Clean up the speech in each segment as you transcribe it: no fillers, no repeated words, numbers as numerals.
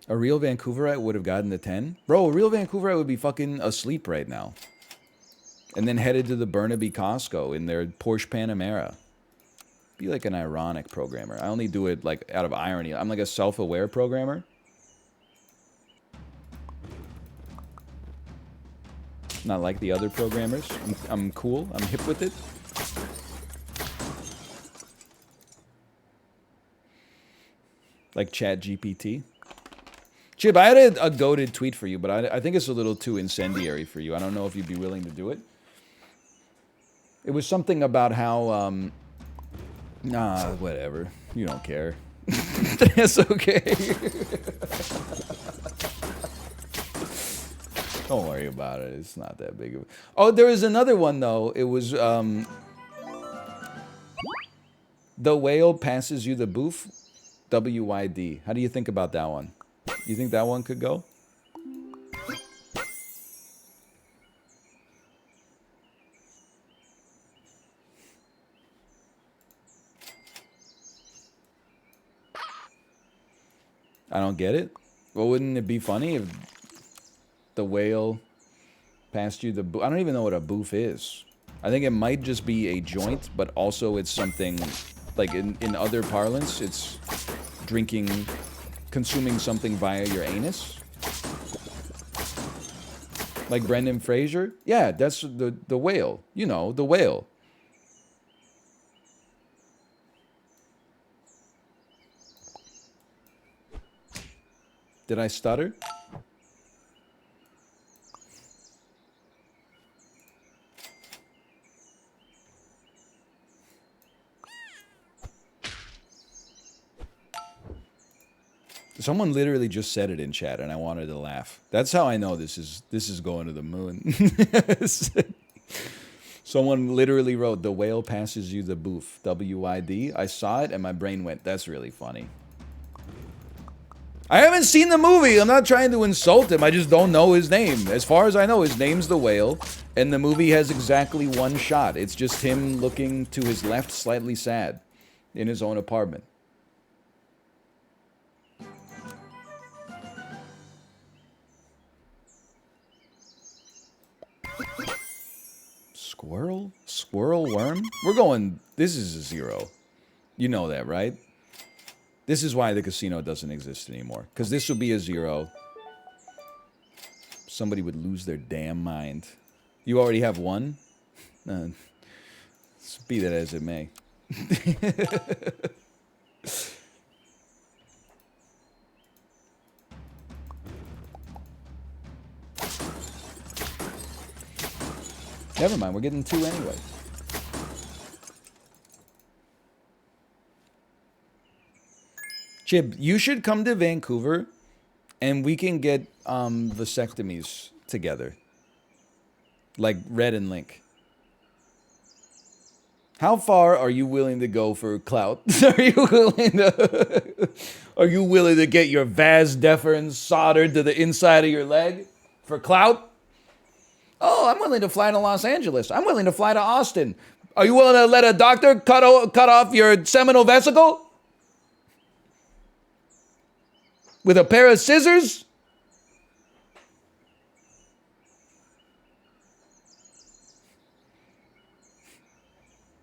A real Vancouverite would have gotten the 10? Bro, a real Vancouverite would be fucking asleep right now. And then headed to the Burnaby Costco in their Porsche Panamera. Be like an ironic programmer. I only do it like out of irony. I'm like a self-aware programmer. Not like the other programmers. I'm cool. I'm hip with it. Like Chat GPT. Chip, I had a goated tweet for you, but I think it's a little too incendiary for you. I don't know if you'd be willing to do it. It was something about how, nah, whatever. You don't care. It's okay. Don't worry about it. It's not that big of a... Oh, there was another one, though. It was, the whale passes you the boof. WYD. How do you think about that one? You think that one could go? I don't get it. Well, wouldn't it be funny if the whale passed you the boof? I don't even know what a boof is. I think it might just be a joint, but also it's something, like in other parlance, it's drinking, consuming something via your anus. Like Brendan Fraser? Yeah, that's the whale. You know, the whale. Did I stutter? Someone literally just said it in chat, and I wanted to laugh. That's how I know this is going to the moon. Someone literally wrote, "The whale passes you the boof." WYD. I saw it, and my brain went, "That's really funny." I haven't seen the movie. I'm not trying to insult him. I just don't know his name. As far as I know, his name's the whale, and the movie has exactly one shot. It's just him looking to his left, slightly sad, in his own apartment. Squirrel? Squirrel worm? We're going... This is a 0. You know that, right? This is why the casino doesn't exist anymore. Because this would be a 0. Somebody would lose their damn mind. You already have one? Be that as it may. Never mind, we're getting 2 anyway. Chib, you should come to Vancouver and we can get vasectomies together. Like Red and Link. How far are you willing to go for clout? Are you willing to get your vas deferens soldered to the inside of your leg for clout? Oh, I'm willing to fly to Los Angeles. I'm willing to fly to Austin. Are you willing to let a doctor cut off your seminal vesicle? With a pair of scissors?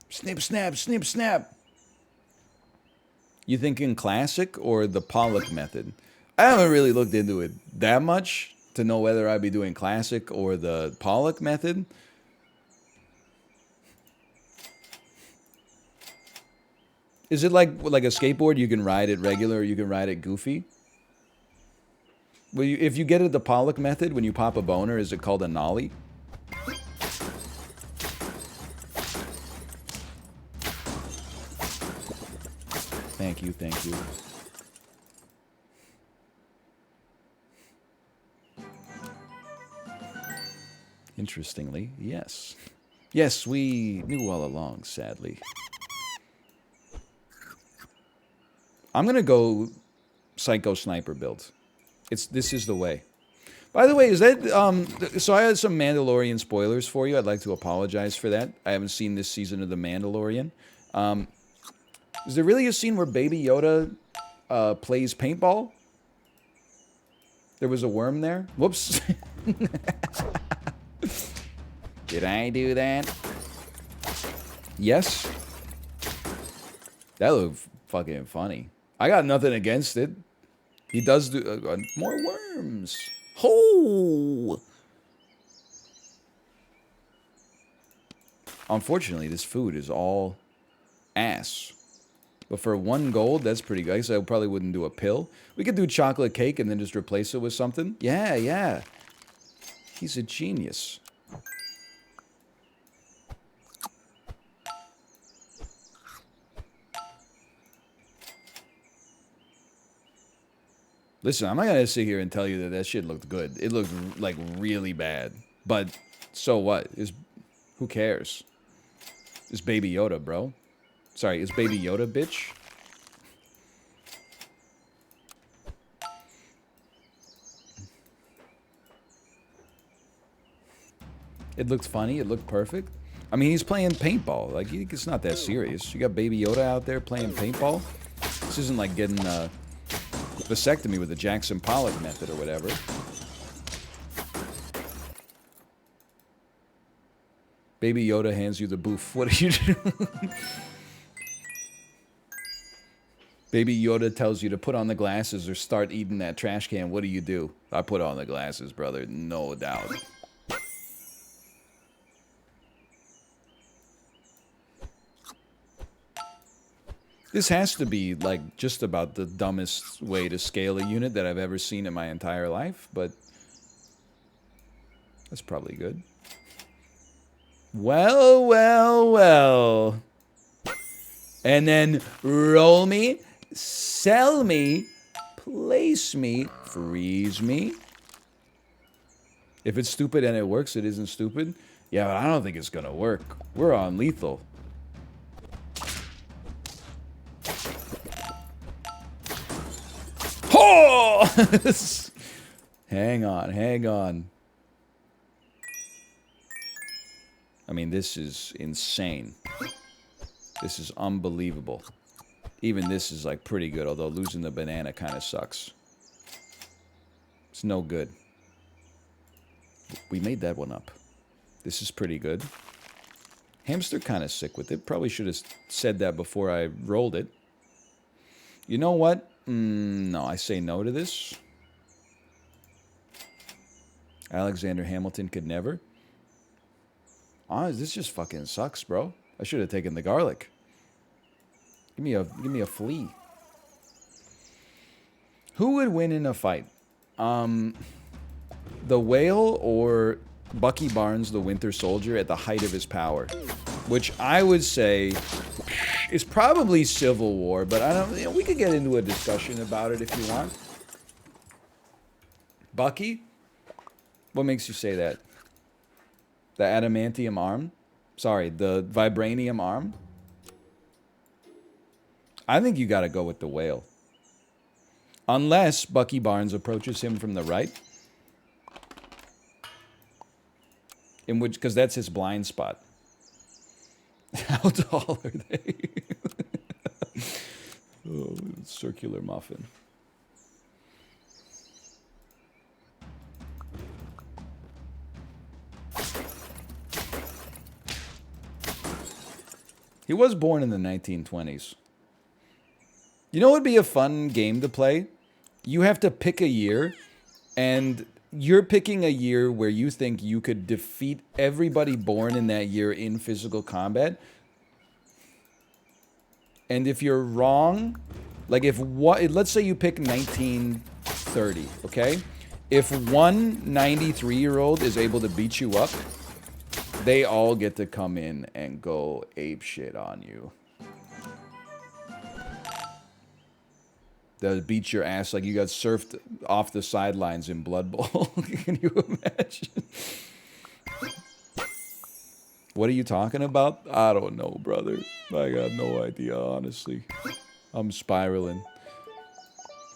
Snip, snap, snip, snap. You thinking classic or the Pollock method? I haven't really looked into it that much to know whether I'd be doing classic or the Pollock method. Is it like a skateboard? You can ride it regular or you can ride it goofy? Well, if you get it the Pollock method, when you pop a boner, is it called a nollie? Thank you, thank you. Interestingly, yes. Yes, we knew all along, sadly. I'm gonna go Psycho Sniper build. This is the way. By the way, is that so I had some Mandalorian spoilers for you. I'd like to apologize for that. I haven't seen this season of The Mandalorian. Is there really a scene where Baby Yoda plays paintball? There was a worm there? Whoops. Did I do that? Yes. That looked fucking funny. I got nothing against it. He does do more worms. Ho! Unfortunately, this food is all ass. But for 1 gold, that's pretty good. I guess I probably wouldn't do a pill. We could do chocolate cake and then just replace it with something. Yeah, yeah. He's a genius. Listen, I'm not going to sit here and tell you that that shit looked good. It looked, like, really bad. But so what? Who cares? It's Baby Yoda, bro. Sorry, it's Baby Yoda, bitch. It looked funny. It looked perfect. I mean, he's playing paintball. Like, it's not that serious. You got Baby Yoda out there playing paintball. This isn't like getting vasectomy with the Jackson Pollock method or whatever. Baby Yoda hands you the boof. What do you do? Baby Yoda tells you to put on the glasses or start eating that trash can. What do? I put on the glasses, brother. No doubt. This has to be, like, just about the dumbest way to scale a unit that I've ever seen in my entire life, but that's probably good. Well, well, well. And then roll me, sell me, place me, freeze me. If it's stupid and it works, it isn't stupid. Yeah, but I don't think it's gonna work. We're on lethal. Oh! Hang on, hang on. I mean, this is insane. This is unbelievable. Even this is, like, pretty good, although losing the banana kind of sucks. It's no good. We made that one up. This is pretty good. Hamster kind of sick with it. Probably should have said that before I rolled it. You know what? No, I say no to this. Alexander Hamilton could never. This just fucking sucks, bro. I should have taken the garlic. Give me a flea. Who would win in a fight? The whale or Bucky Barnes, the Winter Soldier, at the height of his power? Which I would say is probably Civil War, but I don't. You know, we could get into a discussion about it if you want. Bucky? What makes you say that? The adamantium arm? Sorry, the vibranium arm? I think you gotta go with the whale. Unless Bucky Barnes approaches him from the right. In which, because that's his blind spot. How tall are they? Oh, circular muffin. He was born in the 1920s. You know what would be a fun game to play? You have to pick a year, and you're picking a year where you think you could defeat everybody born in that year in physical combat. And if you're wrong, like let's say you pick 1930, okay? If one 93-year-old is able to beat you up, they all get to come in and go ape shit on you. They'll beat your ass like you got surfed off the sidelines in Blood Bowl. Can you imagine? What are you talking about? I don't know, brother. I got no idea, honestly. I'm spiraling.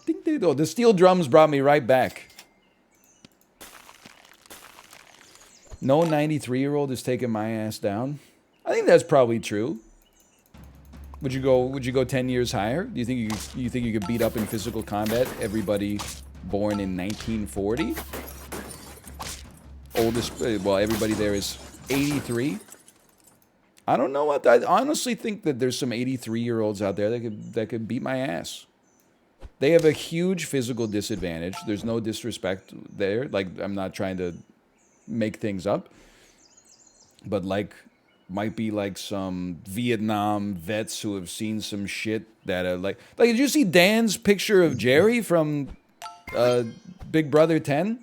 Ding, ding, oh, the steel drums brought me right back. No 93-year-old is taking my ass down. I think that's probably true. Would you go 10 years higher? Do you think you could beat up in physical combat everybody born in 1940. Oldest, well, everybody there is 83. I don't know what. I honestly think that there's some 83-year-olds out there that could beat my ass. They have a huge physical disadvantage. There's no disrespect there. Like, I'm not trying to make things up, but like, might be like some Vietnam vets who have seen some shit that are like. Did you see Dan's picture of Jerry from Big Brother 10?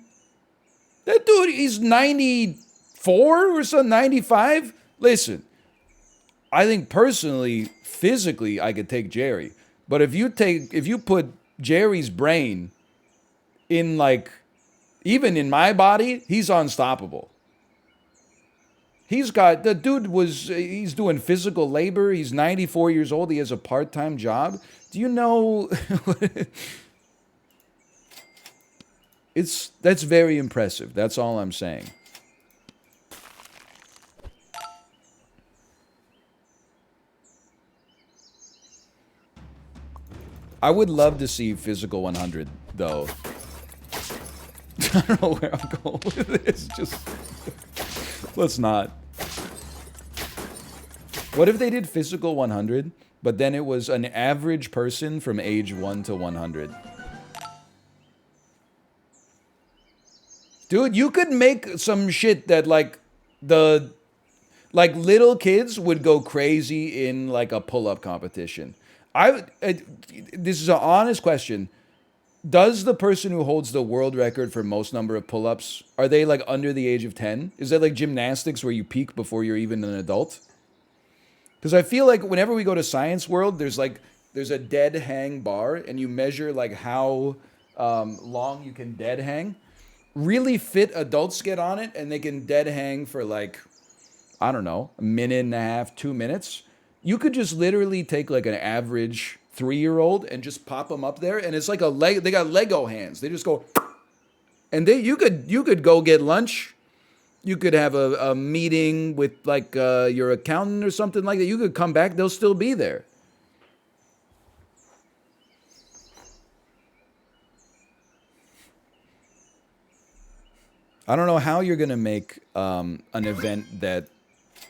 That dude, he's 94 or something, 95. Listen, I think personally, physically, I could take Jerry. But if you put Jerry's brain in, like, even in my body, he's unstoppable. He's doing physical labor. He's 94 years old. He has a part-time job. Do you know? That's very impressive. That's all I'm saying. I would love to see Physical 100, though. I don't know where I'm going with this. Just let's not. What if they did Physical 100, but then it was an average person from age 1 to 100? Dude, you could make some shit that, like, little kids would go crazy in, like, a pull-up competition. This is an honest question. Does the person who holds the world record for most number of pull-ups, are they, like, under the age of 10? Is that like gymnastics where you peak before you're even an adult? Because I feel like whenever we go to Science World, there's a dead hang bar, and you measure, like, how long you can dead hang. Really fit adults get on it, and they can dead hang for, like, I don't know, a minute and a half, 2 minutes. You could just literally take, like, an average 3-year-old and just pop them up there, and it's like they got Lego hands. They just go, and you could go get lunch. You could have a meeting with, like, your accountant or something like that. You could come back, they'll still be there. I don't know how you're going to make an event that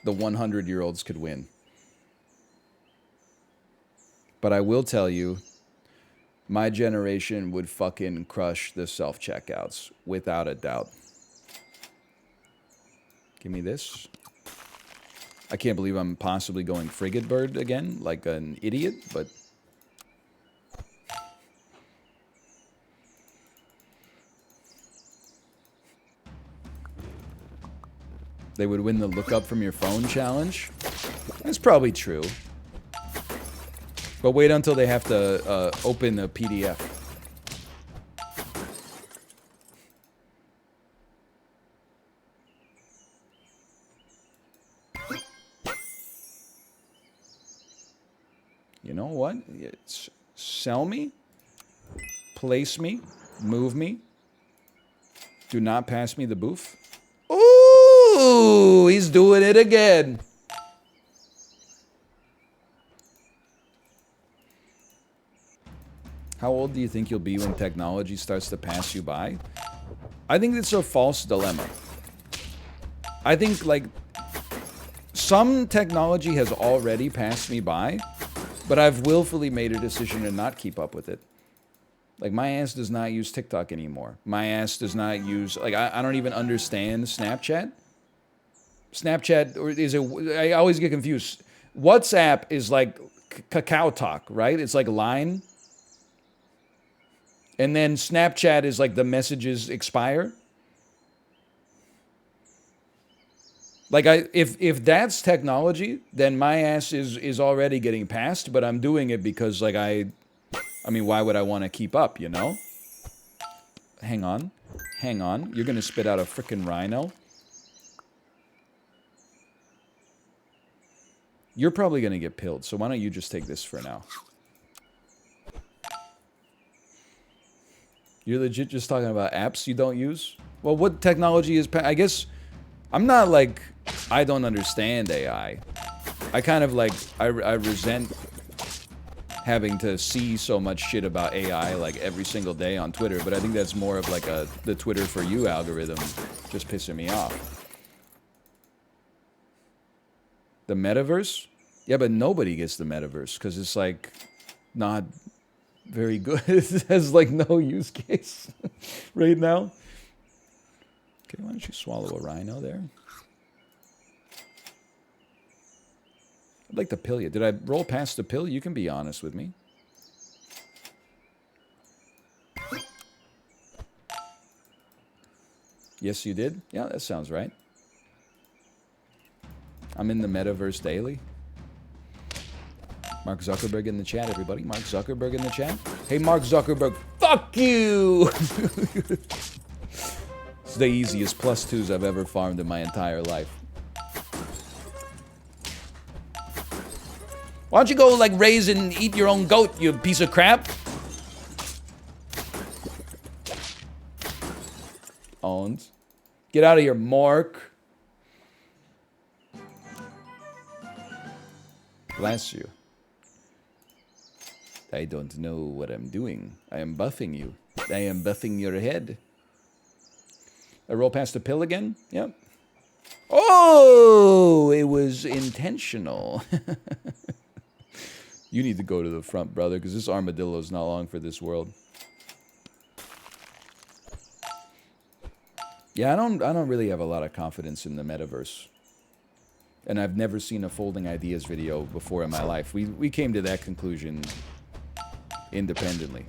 the 100-year-olds could win. But I will tell you, my generation would fucking crush the self-checkouts, without a doubt. Give me this. I can't believe I'm possibly going frigate bird again, like an idiot, but... They would win the look up from your phone challenge. That's probably true. But wait until they have to open a PDF. You know what? It's sell me, place me, move me. Do not pass me the booth. Ooh, he's doing it again. How old do you think you'll be when technology starts to pass you by? I think it's a false dilemma. I think, like, some technology has already passed me by, but I've willfully made a decision to not keep up with it. Like, my ass does not use TikTok anymore. My ass does not use, like, I don't even understand Snapchat. Snapchat, or is it, I always get confused. WhatsApp is like Kakao Talk, right? It's like Line. And then Snapchat is like the messages expire. Like, if that's technology, then my ass is already getting passed, but I'm doing it because, like, I mean, why would I want to keep up, you know? Hang on. Hang on. You're going to spit out a frickin' rhino? You're probably going to get pilled, so why don't you just take this for now? You're legit just talking about apps you don't use? Well, what technology is... I guess... I'm not like... I don't understand AI. I kind of like... I resent having to see so much shit about AI like every single day on Twitter, but I think that's more of like the Twitter for you algorithm just pissing me off. The metaverse? Yeah, but nobody gets the metaverse because it's like not very good. It has like no use case right now. Okay, why don't you swallow a rhino there? I'd like to pill you. Did I roll past the pill? You can be honest with me. Yes, you did? Yeah, that sounds right. I'm in the metaverse daily. Mark Zuckerberg in the chat, everybody. Mark Zuckerberg in the chat. Hey, Mark Zuckerberg, fuck you! It's the easiest +2s I've ever farmed in my entire life. Why don't you go, like, raise and eat your own goat, you piece of crap? Owns. Get out of here, Mark. Bless you. I don't know what I'm doing. I am buffing you. I am buffing your head. I roll past the pill again? Yep. Oh, it was intentional. You need to go to the front, brother, because this armadillo is not long for this world. Yeah, I don't really have a lot of confidence in the metaverse. And I've never seen a folding ideas video before in my life. We came to that conclusion independently.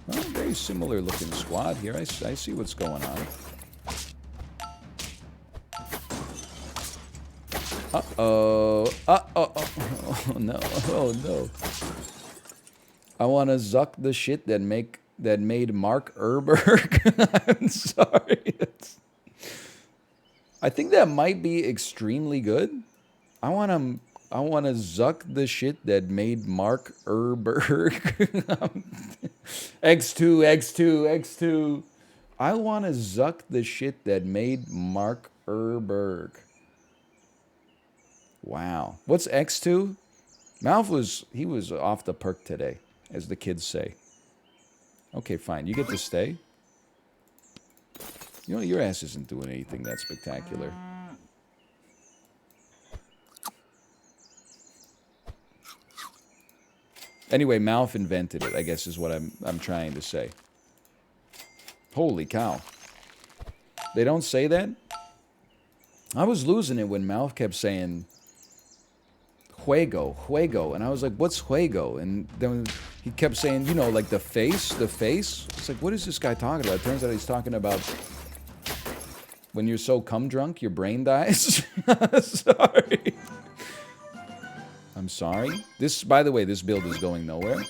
Well, very similar looking squad here. I see what's going on. Uh-oh. Uh-oh. Oh, no. Oh, no. I want to zuck the shit that made Mark Erberg. I'm sorry. I think that might be extremely good. I want to zuck the shit that made Mark Erberg. X2, X2, X2. I want to zuck the shit that made Mark Erberg. Wow. What's X2? Malf he was off the perk today, as the kids say. Okay, fine. You get to stay. You know, your ass isn't doing anything that spectacular. Anyway, Malf invented it, I guess is what I'm trying to say. Holy cow. They don't say that? I was losing it when Malf kept saying Juego, Juego. And I was like, what's Juego? And then he kept saying, you know, like the face, the face. It's like, what is this guy talking about? It turns out he's talking about when you're so cum drunk, your brain dies. Sorry. I'm sorry. This, by the way, this build is going nowhere.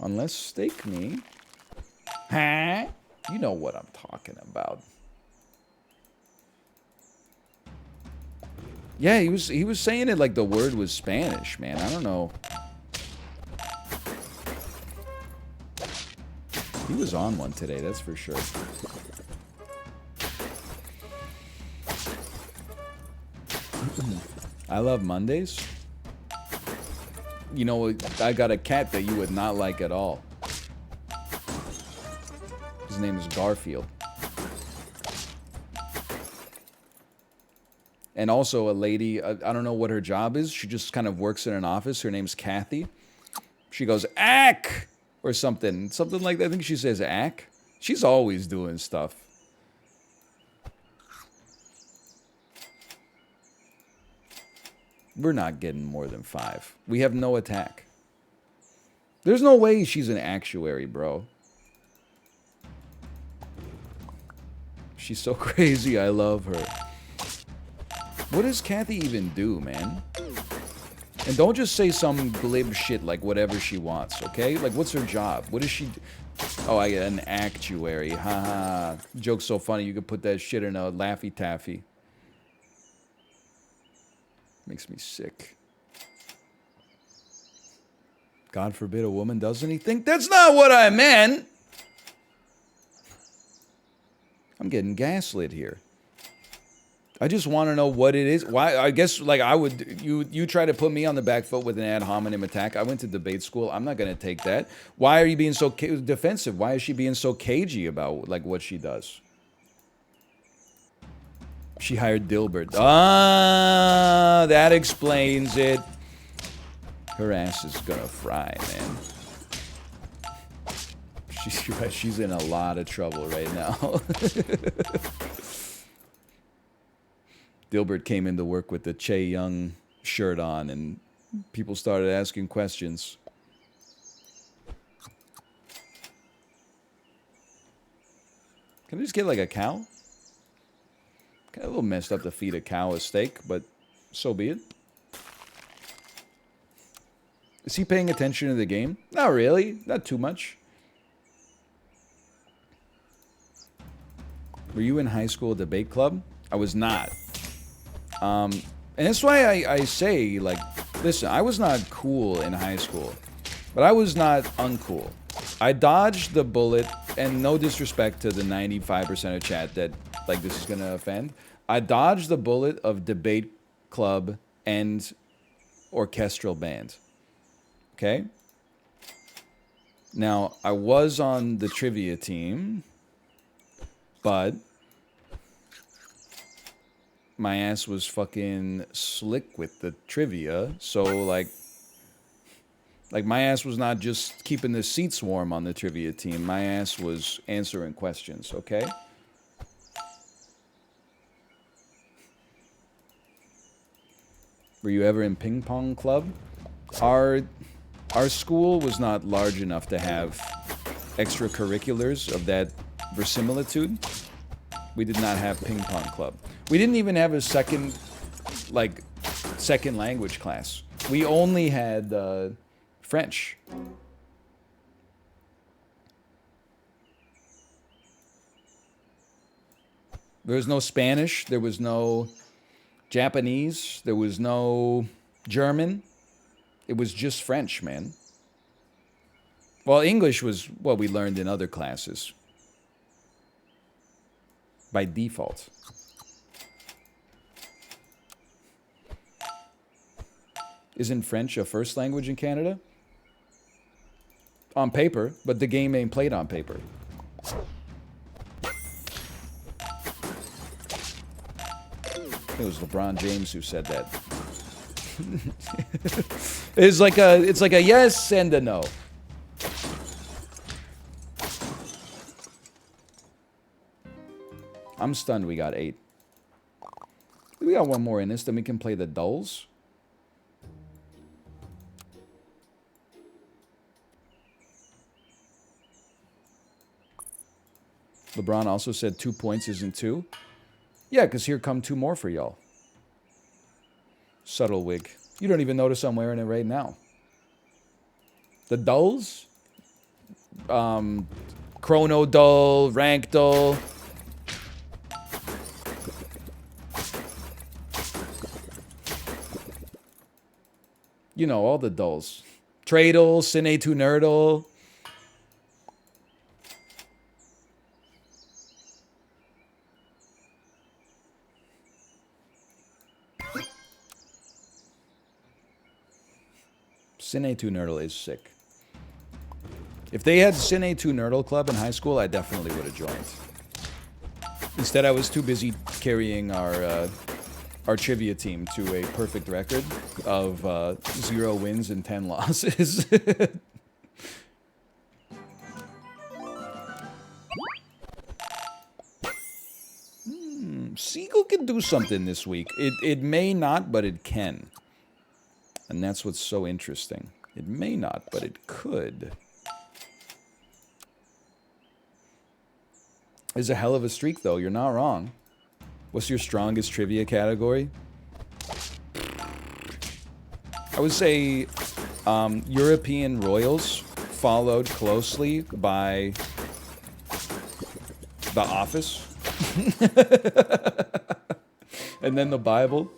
Unless stake me. Huh? You know what I'm talking about. Yeah, he was saying it like the word was Spanish, man. I don't know. He was on one today, that's for sure. I love Mondays. You know, I got a cat that you would not like at all. His name is Garfield. And also a lady, I don't know what her job is. She just kind of works in an office. Her name's Kathy. She goes, ack! Or something. Something like that. I think she says ack. She's always doing stuff. We're not getting more than 5. We have no attack. There's no way she's an actuary, bro. She's so crazy. I love her. What does Kathy even do, man? And don't just say some glib shit like whatever she wants, okay? Like, what's her job? What does she do? Oh, an actuary. Haha. Joke's so funny, you could put that shit in a Laffy Taffy. Makes me sick. God forbid a woman does anything. That's not what I meant! I'm getting gaslit here. I just want to know what it is. Why? I guess like I would. You try to put me on the back foot with an ad hominem attack. I went to debate school. I'm not gonna take that. Why are you being so defensive? Why is she being so cagey about like what she does? She hired Dilbert. Ah, that explains it. Her ass is gonna fry, man. She's in a lot of trouble right now. Dilbert came into work with the Che Young shirt on, and people started asking questions. Can I just get like a cow? Kind of a little messed up to feed a cow a steak, but so be it. Is he paying attention to the game? Not really. Not too much. Were you in high school debate club? I was not. And that's why I say, like, listen, I was not cool in high school, but I was not uncool. I dodged the bullet, and no disrespect to the 95% of chat that, like, this is going to offend. I dodged the bullet of debate club and orchestral band. Okay? Now, I was on the trivia team, but my ass was fucking slick with the trivia, so like my ass was not just keeping the seats warm on the trivia team. My ass was answering questions, okay? Were you ever in ping pong club? Our school was not large enough to have extracurriculars of that verisimilitude. We did not have ping pong club. We didn't even have a second language class. We only had French. There was no Spanish. There was no Japanese. There was no German. It was just French, man. Well, English was what we learned in other classes. By default. Isn't French a first language in Canada? On paper, but the game ain't played on paper. It was LeBron James who said that. It's like a yes and a no. I'm stunned we got 8. We got one more in this, then we can play the dulls. LeBron also said 2 points isn't 2. Yeah, because here come 2 more for y'all. Subtle wig. You don't even notice I'm wearing it right now. The dulls? Chrono dull, rank dull. You know, all the dulls. Tradle, Cine 2 Nerdle. Cine 2 Nerdle is sick. If they had Cine 2 Nerdle Club in high school, I definitely would have joined. Instead, I was too busy carrying our trivia team to a perfect record of 0 wins and 10 losses. Seagull can do something this week. It may not, but it can. And that's what's so interesting. It may not, but it could. It's a hell of a streak, though. You're not wrong. What's your strongest trivia category? I would say European royals, followed closely by The Office. And then the Bible.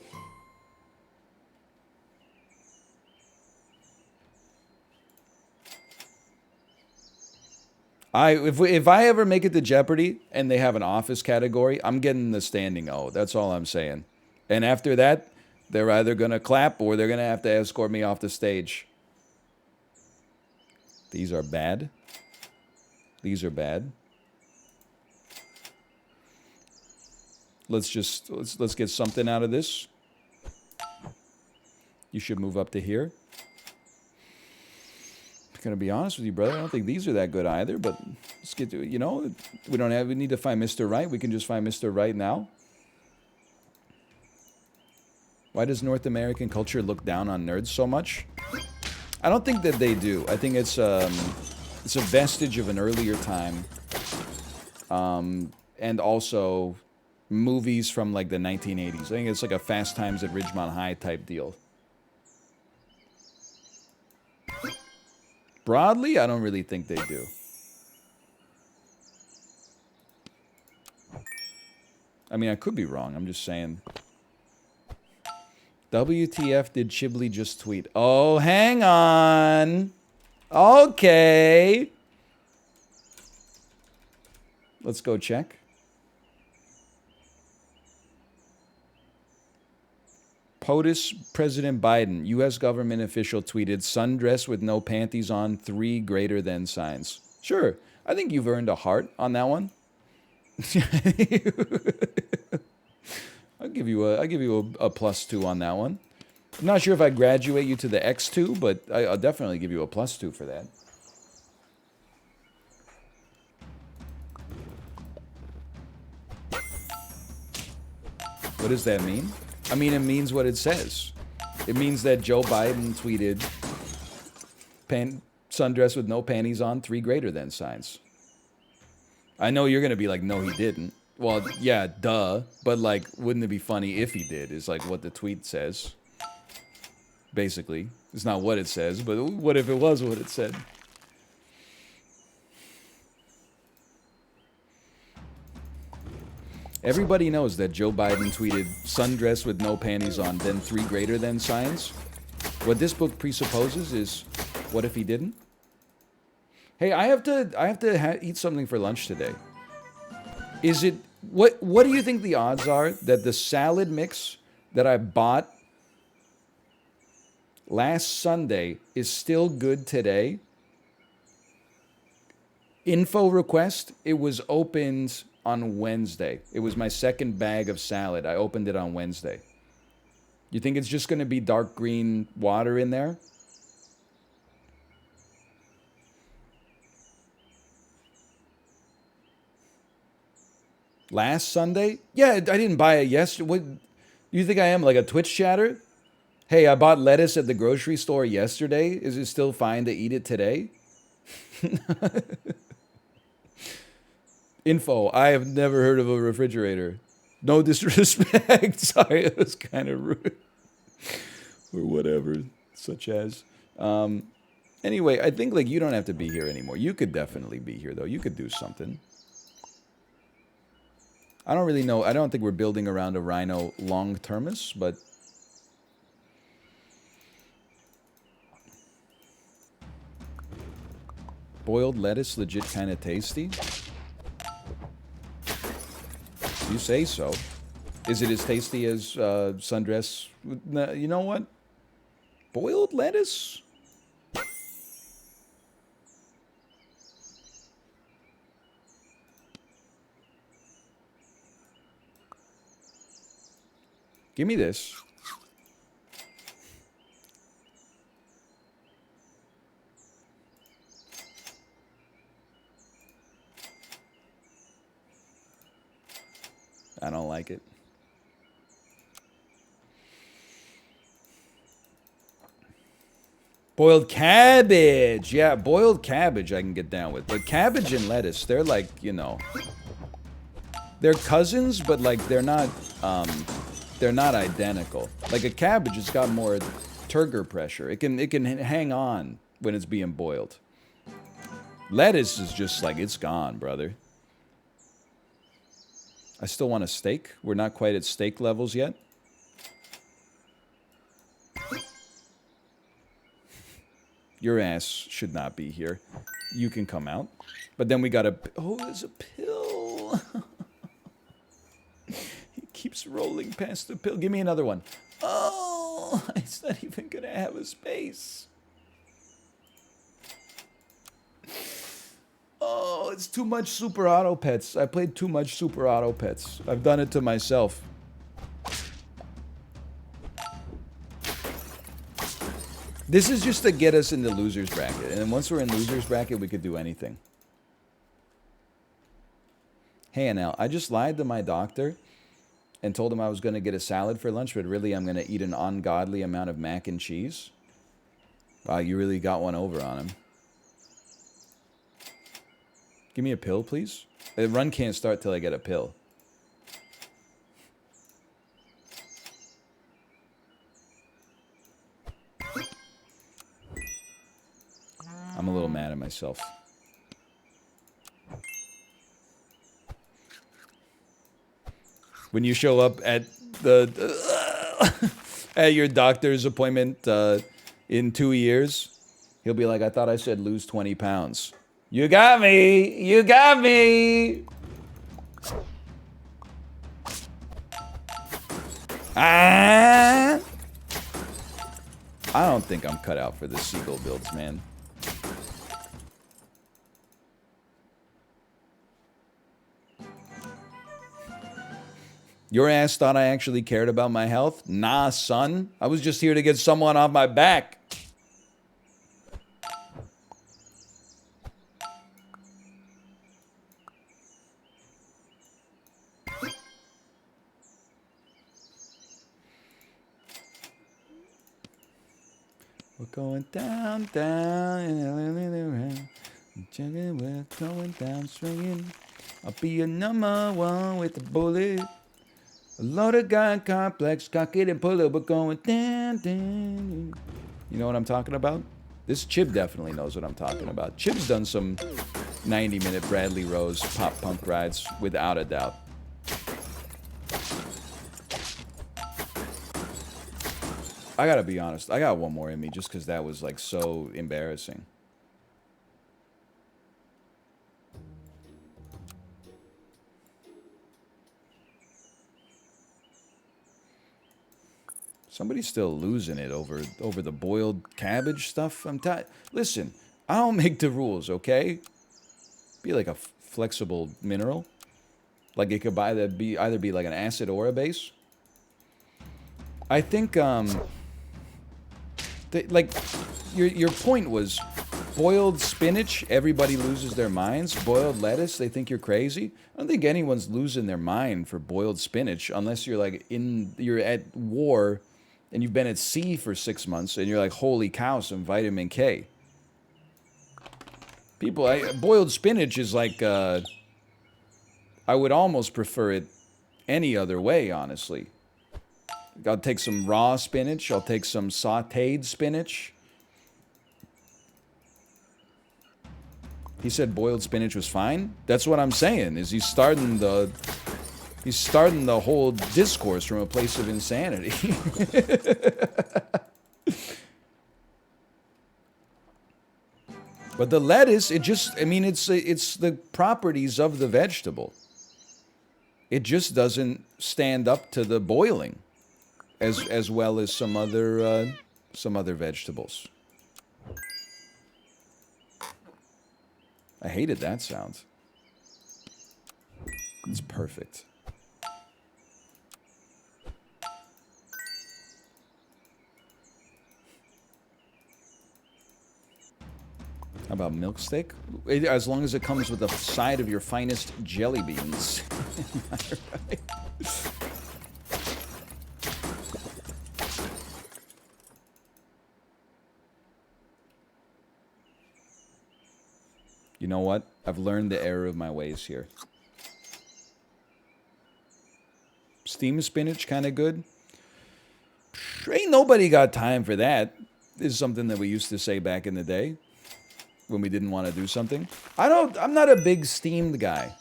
If I ever make it to Jeopardy and they have an office category, I'm getting the standing O. That's all I'm saying. And after that, they're either gonna clap or they're gonna have to escort me off the stage. These are bad. These are bad. Let's get something out of this. You should move up to here. I'm gonna be honest with you, brother. I don't think these are that good either, but let's get to it. You know, we need to find Mr. Right. We can just find Mr. Right now. Why does North American culture look down on nerds so much? I don't think that they do. I think it's a vestige of an earlier time. And also movies from like the 1980s. I think it's like a Fast Times at Ridgemont High type deal. Broadly, I don't really think they do. I mean, I could be wrong. I'm just saying. WTF did Chiblee just tweet? Oh, hang on. Okay. Let's go check. POTUS President Biden, U.S. government official tweeted, sundress with no panties on, 3 greater than signs. Sure. I think you've earned a heart on that one. I'll give you a +2 on that one. I'm not sure if I graduate you to the X2, but I'll definitely give you a +2 for that. What does that mean? I mean, it means what it says. It means that Joe Biden tweeted, sundress with no panties on, 3 greater than signs. I know you're going to be like, no, he didn't. Well, yeah, duh. But, like, wouldn't it be funny if he did, is, like, what the tweet says. Basically. It's not what it says, but what if it was what it said? Everybody knows that Joe Biden tweeted, sundress with no panties on, then 3 greater than signs. What this book presupposes is, what if he didn't? Hey, I have to eat something for lunch today. Is it... What do you think the odds are that the salad mix that I bought last Sunday is still good today? Info request, it was opened on Wednesday. It was my second bag of salad. I opened it on Wednesday. You think it's just going to be dark green water in there? Last Sunday? Yeah, I didn't buy it yesterday. What, you think I am, like a Twitch chatter? Hey, I bought lettuce at the grocery store yesterday. Is it still fine to eat it today? Info, I have never heard of a refrigerator. No disrespect. Sorry, it was kind of rude. Or whatever, such as. Anyway, I think like you don't have to be here anymore. You could definitely be here, though. You could do something. I don't really know. I don't think we're building around a rhino long-termist, but... Boiled lettuce, legit kind of tasty. You say so. Is it as tasty as sundress? You know what? Boiled lettuce? Give me this. I don't like it. Boiled cabbage. Yeah, boiled cabbage I can get down with. But cabbage and lettuce, they're like, you know, they're cousins, but like they're not identical. Like a cabbage, it's got more turgor pressure. It can hang on when it's being boiled. Lettuce is just like, it's gone, brother. I still want a steak. We're not quite at steak levels yet. Your ass should not be here. you can come out. But then we got a... Oh, there's a pill. He keeps rolling past the pill. Give me another one. Oh, it's not even going to have a space. Oh, it's too much Super Auto Pets. I played too much Super Auto Pets. I've done it to myself. This is just to get us in the loser's bracket. And then once we're in loser's bracket, we could do anything. Hey, Anel, I just lied to my doctor and told him I was going to get a salad for lunch, but really I'm going to eat an ungodly amount of mac and cheese. Wow, you really got one over on him. Give me a pill, please. The run can't start till I get a pill. I'm a little mad at myself. When you show up at the at your doctor's appointment in 2 years, he'll be like, I thought I said lose 20 pounds. You got me! You got me! Ah! I don't think I'm cut out for the seagull builds, man. Your ass thought I actually cared about my health? Nah, son. I was just here to get someone off my back. We're going down, down, and we're going down swinging. I'll be a number one with the bullet. A lot of gun complex, cock it and pull it, we're going down, down. You know what I'm talking about? This Chib definitely knows what I'm talking about. Chib's done some 90-minute Bradley Rose pop punk rides, without a doubt. I gotta be honest, I got one more in me just because that was like so embarrassing. Somebody's still losing it over the boiled cabbage stuff. Listen, I don't make the rules, okay? Be like a flexible mineral. Like it could either be like an acid or a base. I think like your point was boiled spinach, everybody loses their minds. Boiled lettuce, they think you're crazy. I don't think anyone's losing their mind for boiled spinach unless you're like you're at war and you've been at sea for 6 months and you're like, holy cow, some vitamin K. Boiled spinach is like, I would almost prefer it any other way, honestly. I'll take some raw spinach. I'll take some sautéed spinach. He said boiled spinach was fine. That's what I'm saying, is he's starting the whole discourse from a place of insanity. But the lettuce, it's the properties of the vegetable. It just doesn't stand up to the boiling as well as some other vegetables. I hated that sound. It's perfect. How about milk steak? As long as it comes with a side of your finest jelly beans. Am I right? You know what? I've learned the error of my ways here. Steamed spinach, kind of good. Ain't nobody got time for that. This is something that we used to say back in the day when we didn't want to do something. I'm not a big steamed guy.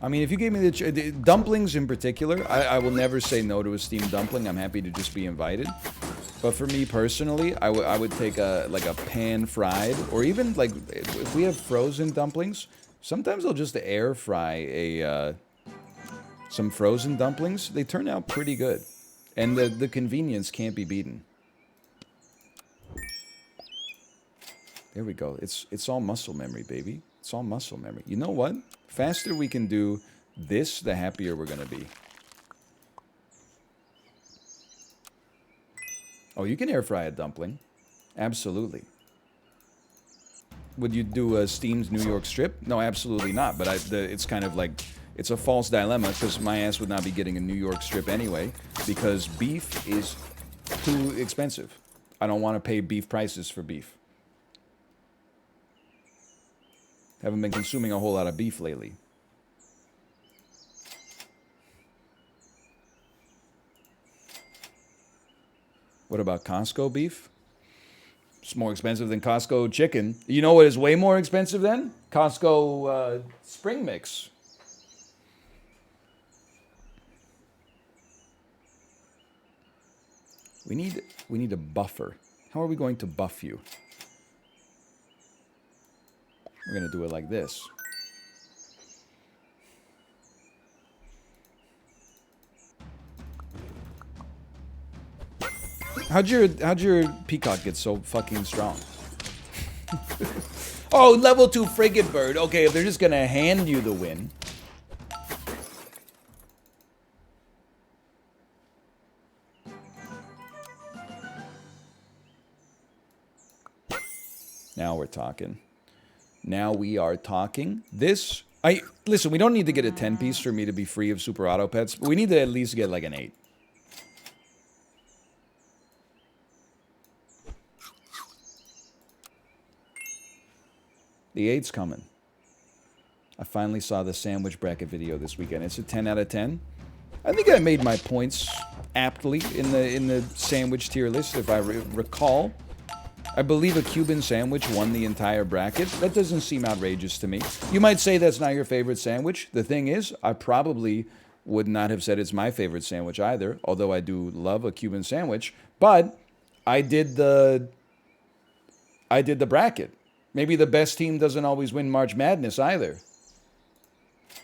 I mean, if you gave me the dumplings in particular, I will never say no to a steamed dumpling. I'm happy to just be invited. But for me personally, I would take a pan fried, or even like if we have frozen dumplings, sometimes I'll just air fry some frozen dumplings. They turn out pretty good, and the convenience can't be beaten. There we go. It's all muscle memory, baby. It's all muscle memory. You know what? Faster we can do this, the happier we're gonna be. Oh, you can air fry a dumpling. Absolutely. Would you do a steamed New York strip? No, absolutely not. But it's kind of like, it's a false dilemma because my ass would not be getting a New York strip anyway because beef is too expensive. I don't want to pay beef prices for beef. Haven't been consuming a whole lot of beef lately. What about Costco beef? It's more expensive than Costco chicken. You know what is way more expensive than? Costco spring mix. We need a buffer. How are we going to buff you? We're going to do it like this. How'd your peacock get so fucking strong? Oh, level 2 frigate bird. Okay, if they're just gonna hand you the win. Now we're talking. Now we are talking. Listen, we don't need to get a 10-piece for me to be free of super auto pets, but we need to at least get like an 8. The 8's coming. I finally saw the sandwich bracket video this weekend. It's a 10 out of 10. I think I made my points aptly in the sandwich tier list, if I recall. I believe a Cuban sandwich won the entire bracket. That doesn't seem outrageous to me. You might say that's not your favorite sandwich. The thing is, I probably would not have said it's my favorite sandwich either, although I do love a Cuban sandwich. But I did the bracket. Maybe the best team doesn't always win March Madness either.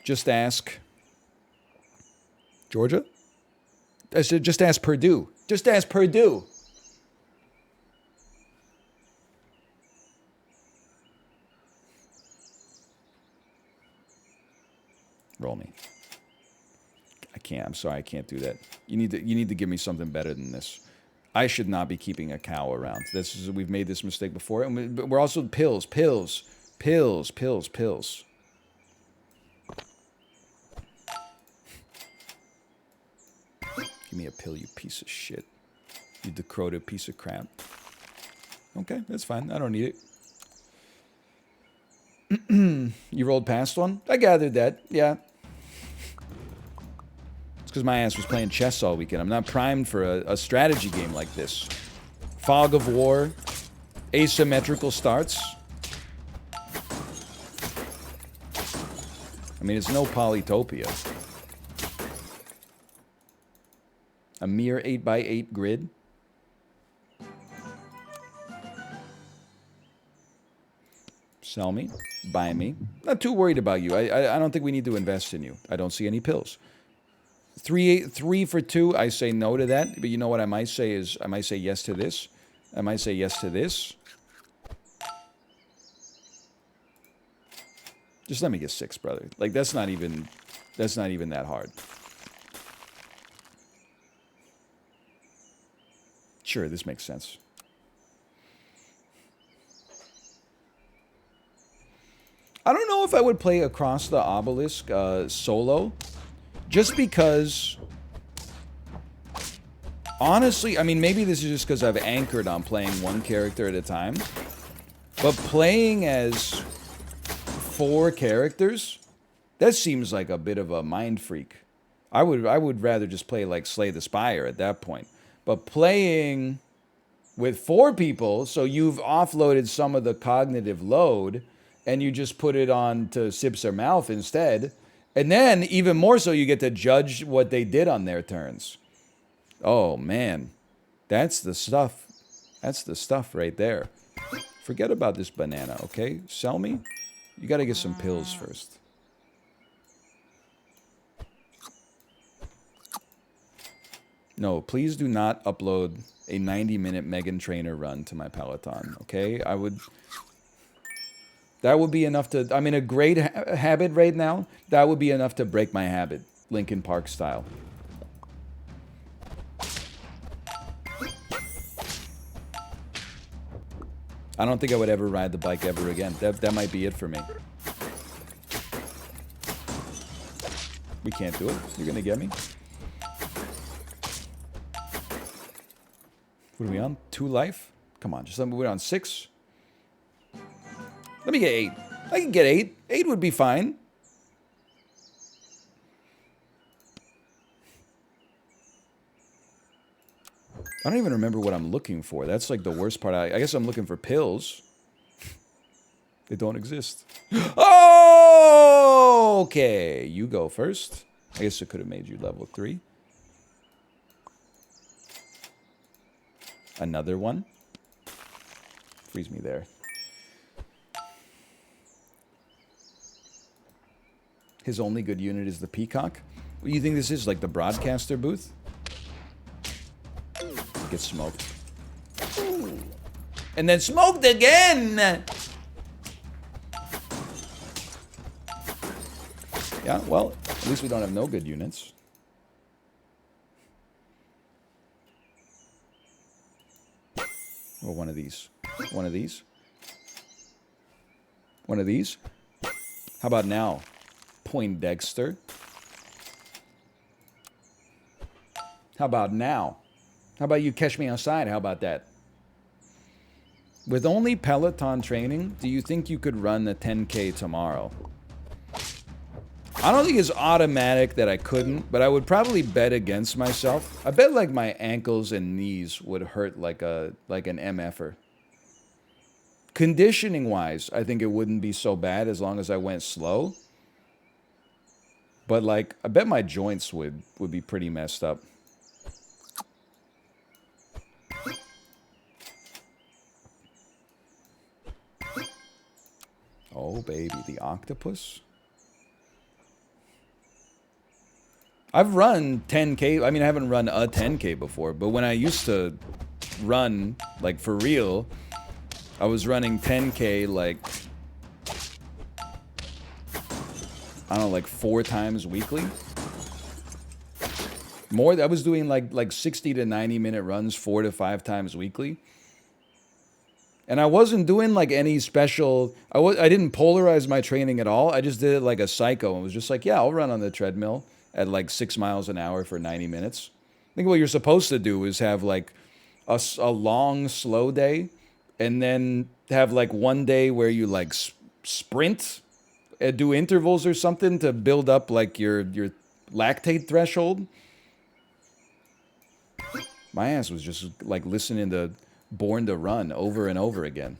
Just ask Georgia? I said just ask Purdue. Just ask Purdue. Roll me. I can't. I'm sorry. I can't do that. You need to give me something better than this. I should not be keeping a cow around. We've made this mistake before. And we're also pills. Give me a pill, you piece of shit. You decrowed piece of crap. Okay, that's fine. I don't need it. You rolled past one? I gathered that. Yeah. It's because my ass was playing chess all weekend. I'm not primed for a strategy game like this. Fog of War, asymmetrical starts. I mean, it's no Polytopia. A mere 8x8 grid. Sell me. Buy me. Not too worried about you. I don't think we need to invest in you. I don't see any pills. 3 for 2, I say no to that. But you know what I might say is, I might say yes to this. I might say yes to this. Just let me get 6, brother. Like, that's not even that hard. Sure, this makes sense. I don't know if I would play Across the Obelisk solo. Just because, honestly, I mean, maybe this is just because I've anchored on playing one character at a time. But playing as 4 characters, that seems like a bit of a mind freak. I would rather just play like Slay the Spire at that point. But playing with 4 people, so you've offloaded some of the cognitive load, and you just put it on to Sips or Mouth instead. And then, even more so, you get to judge what they did on their turns. Oh, man. That's the stuff. That's the stuff right there. Forget about this banana, okay? Sell me? You gotta get some pills first. No, please do not upload a 90-minute Megan Trainor run to my Peloton, okay? That would be enough to... I'm in a great habit right now. That would be enough to break my habit. Linkin Park style. I don't think I would ever ride the bike ever again. That might be it for me. We can't do it. You're gonna get me? What are we on? 2 life? Come on, just let me... We're on 6? Let me get 8. I can get 8. 8 would be fine. I don't even remember what I'm looking for. That's like the worst part. I guess I'm looking for pills. They don't exist. Oh, okay. You go first. I guess it could have made you level 3. Another one. Freeze me there. His only good unit is the Peacock. What do you think this is? Like the broadcaster booth? Get smoked. And then smoked again! Yeah, well, at least we don't have no good units. Or one of these. One of these. One of these. How about now? Poindexter. How about now? How about you catch me outside? How about that? With only Peloton training, do you think you could run the 10K tomorrow? I don't think it's automatic that I couldn't, but I would probably bet against myself. I bet like my ankles and knees would hurt like an MFer. Conditioning-wise, I think it wouldn't be so bad as long as I went slow. But like, I bet my joints would be pretty messed up. Oh, baby, the octopus. I've run 10K. I mean, I haven't run a 10K before, but when I used to run, like, for real, I was running 10K, like, I don't know, like 4 times weekly. More, I was doing, like 60 to 90-minute runs 4 to 5 times weekly. And I wasn't doing like any special, I didn't polarize my training at all. I just did it like a psycho and was just like, yeah, I'll run on the treadmill at like 6 miles an hour for 90 minutes. I think what you're supposed to do is have like a long, slow day and then have like one day where you like sprint and do intervals or something to build up like your lactate threshold. My ass was just like listening to Born to Run over and over again.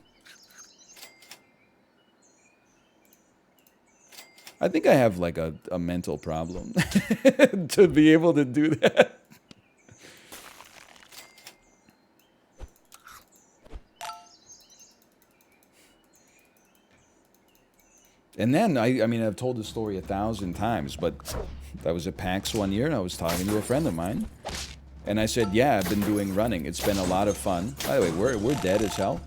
I think I have like a mental problem to be able to do that. And then, I mean, I've told the story 1,000 times, but I was at PAX one year and I was talking to a friend of mine. And I said, yeah, I've been doing running. It's been a lot of fun. By the way, we're dead as hell.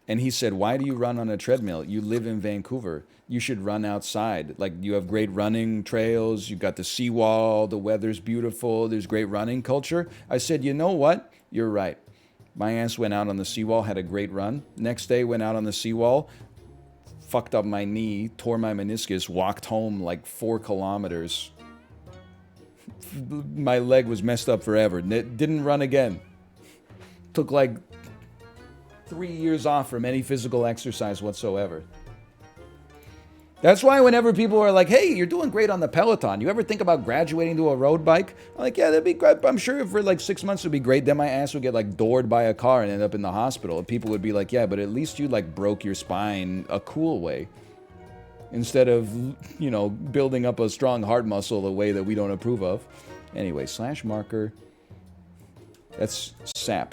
And he said, why do you run on a treadmill? You live in Vancouver. You should run outside. Like, you have great running trails. You've got the seawall. The weather's beautiful. There's great running culture. I said, you know what? You're right. My ass went out on the seawall, had a great run. Next day, went out on the seawall, fucked up my knee, tore my meniscus, walked home like 4 kilometers. My leg was messed up forever. Didn't run again. Took like 3 years off from any physical exercise whatsoever. That's why whenever people are like, hey, you're doing great on the Peloton. You ever think about graduating to a road bike? I'm like, yeah, that'd be great. I'm sure for like 6 months it'd be great. Then my ass would get like doored by a car and end up in the hospital. And people would be like, yeah, but at least you like broke your spine a cool way. Instead of, you know, building up a strong heart muscle the way that we don't approve of. Anyway, slash marker. That's sap.